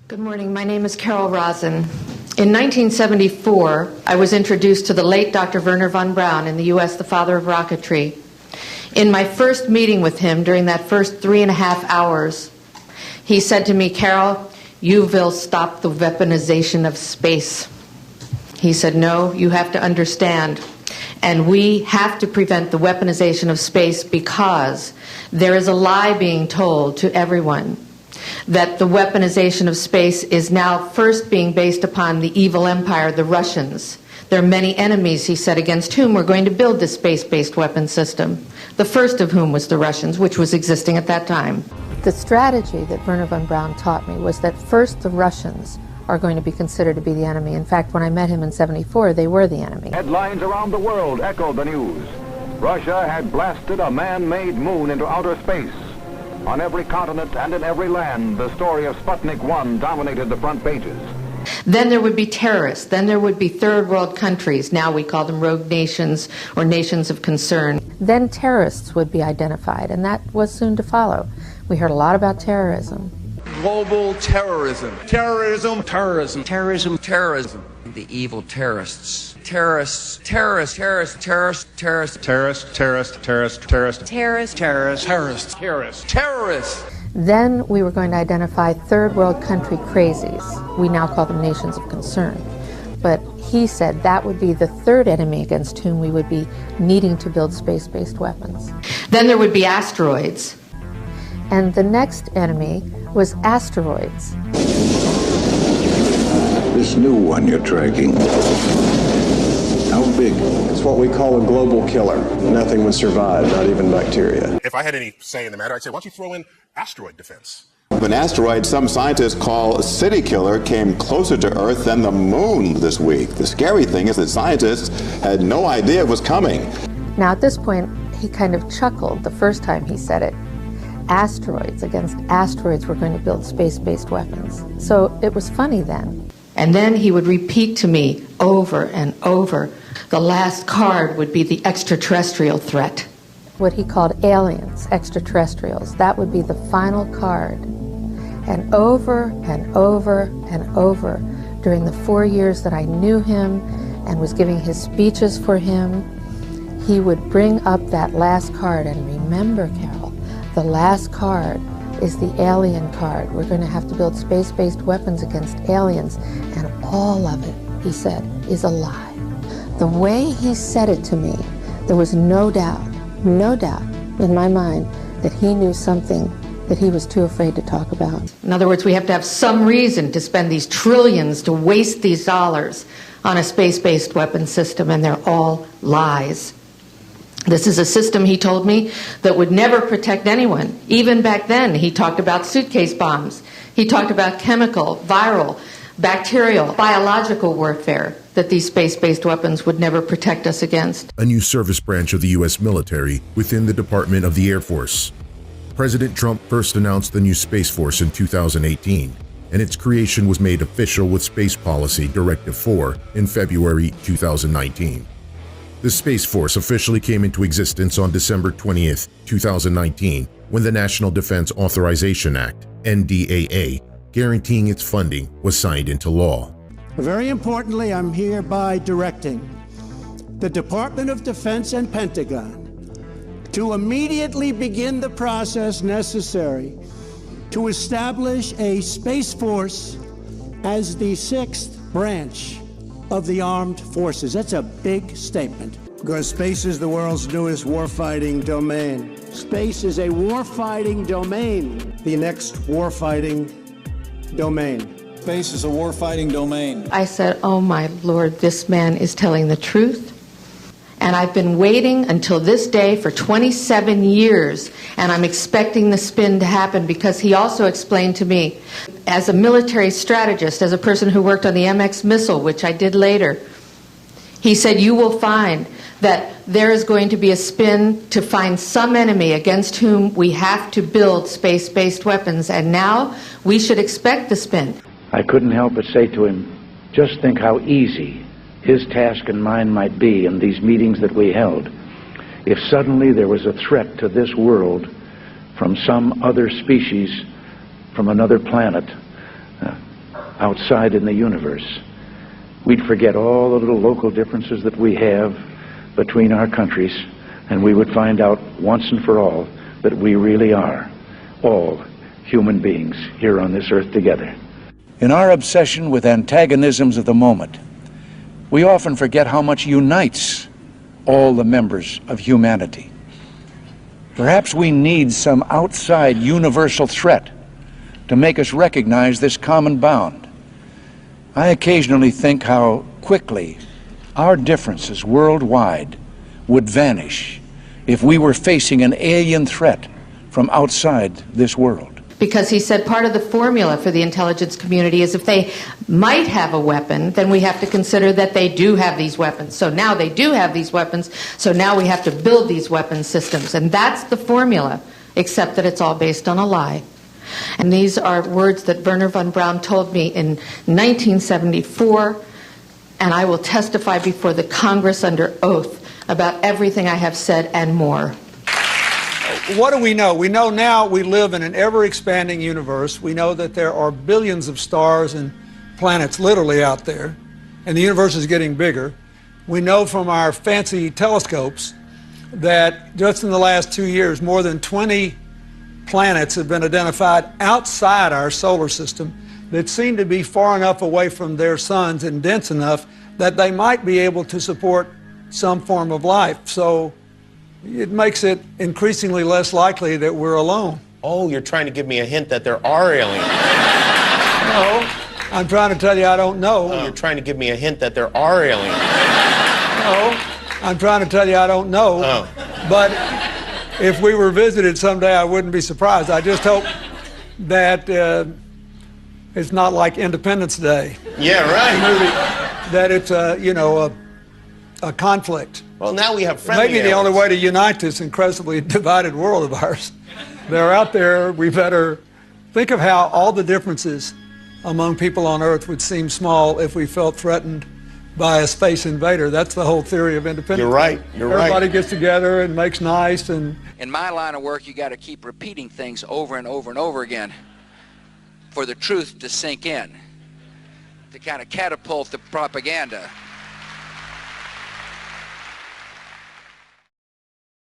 Good morning. My name is Carol Rosen. In 1974, I was introduced to the late Dr. Wernher von Braun in the U.S., the father of rocketry. In my first meeting with him, during that first 3.5 hours, he said to me, "Carol, you will stop the weaponization of space." He said, "No, you have to understand. And we have to prevent the weaponization of space because there is a lie being told to everyone that the weaponization of space is now first being based upon the evil empire, the Russians. There are many enemies," he said, "against whom we're going to build this space-based weapon system, the first of whom was the Russians, which was existing at that time." The strategy that Wernher von Braun taught me was that first the Russians are going to be considered to be the enemy. In fact, when I met him in '74, they were the enemy. Headlines around the world echoed the news. Russia had blasted a man-made moon into outer space. On every continent and in every land, the story of Sputnik 1 dominated the front pages. Then there would be terrorists. Then there would be third world countries. Now we call them rogue nations or nations of concern. Then terrorists would be identified, and that was soon to follow. We heard a lot about terrorism. Global terrorism. Terrorism. Terrorism. Terrorism. Terrorism. The evil terrorists. Terrorists. Terrorists. Terrorists. Terrorists. Terrorists. Terrorists. Terrorists. Terrorists. Terrorists. Terrorists. Terrorists. Terrorists. Terrorists. Terrorists. Then we were going to identify third world country crazies. We now call them nations of concern. But he said that would be the third enemy against whom we would be needing to build space-based weapons. Then there would be asteroids. And the next enemy was asteroids. This new one you're tracking, how big? It's what we call a global killer. Nothing would survive, not even bacteria. If I had any say in the matter, I'd say, why don't you throw in asteroid defense? An asteroid some scientists call a city killer came closer to Earth than the moon this week. The scary thing is that scientists had no idea it was coming. Now at this point, he kind of chuckled the first time he said it. Asteroids, against asteroids, we're going to build space-based weapons. So it was funny then. And then he would repeat to me over and over, the last card would be the extraterrestrial threat. What he called aliens, extraterrestrials, that would be the final card. And over and over and over, during the 4 years that I knew him and was giving his speeches for him, he would bring up that last card. And remember, Carol, the last card is the alien card. We're going to have to build space-based weapons against aliens. And all of it, he said, is a lie. The way he said it to me, there was no doubt in my mind that he knew something that he was too afraid to talk about. In other words, we have to have some reason to spend these trillions, to waste these dollars on a space-based weapon system, and they're all lies. This is a system, he told me, that would never protect anyone. Even back then, he talked about suitcase bombs. He talked about chemical, viral, bacterial, biological warfare, that these space-based weapons would never protect us against. A new service branch of the U.S. military within the Department of the Air Force. President Trump first announced the new Space Force in 2018, and its creation was made official with Space Policy Directive 4 in February 2019. The Space Force officially came into existence on December 20th, 2019, when the National Defense Authorization Act, NDAA, guaranteeing its funding, was signed into law. Very importantly, I'm hereby directing the Department of Defense and Pentagon to immediately begin the process necessary to establish a Space Force as the 6th branch of the armed forces. That's a big statement, because space is the world's newest warfighting domain. Space is a warfighting domain, the next warfighting domain. Space is a warfighting domain. I said, oh my Lord, this man is telling the truth. And I've been waiting until this day for 27 years, and I'm expecting the spin to happen, because he also explained to me, as a military strategist, as a person who worked on the MX missile, which I did later, he said, you will find that there is going to be a spin to find some enemy against whom we have to build space-based weapons, and now we should expect the spin. I couldn't help but say to him, just think how easy his task and mine might be in these meetings that we held if suddenly there was a threat to this world from some other species, from another planet. outside in the universe, we'd forget all the little local differences that we have between our countries, and we would find out once and for all that we really are all human beings here on this earth together. In our obsession with antagonisms of the moment, we often forget how much unites all the members of humanity. Perhaps we need some outside universal threat to make us recognize this common bound. I occasionally think how quickly our differences worldwide would vanish if we were facing an alien threat from outside this world. Because he said part of the formula for the intelligence community is if they might have a weapon, then we have to consider that they do have these weapons. So now they do have these weapons, so now we have to build these weapon systems. And that's the formula, except that it's all based on a lie. And these are words that Wernher von Braun told me in 1974, and I will testify before the Congress under oath about everything I have said and more. What do we know? We know now we live in an ever-expanding universe. We know that there are billions of stars and planets literally out there, and the universe is getting bigger. We know from our fancy telescopes that just in the last 2 years, more than 20 planets have been identified outside our solar system that seem to be far enough away from their suns and dense enough that they might be able to support some form of life. So it makes it increasingly less likely that we're alone. Oh, you're trying to give me a hint that there are aliens. No, I'm trying to tell you I don't know. Oh, you're trying to give me a hint that there are aliens. No, I'm trying to tell you I don't know. Oh. But if we were visited someday, I wouldn't be surprised. I just hope that it's not like Independence Day. Yeah, right. That it's a conflict. Well, now we have friendly Maybe the only way to unite this incredibly divided world of ours. They're out there. We better think of how all the differences among people on Earth would seem small if we felt threatened by a space invader. That's the whole theory of independence. You're right. You're right. Everybody gets together and makes nice. And in my line of work, you got to keep repeating things over and over and over again for the truth to sink in, to kind of catapult the propaganda.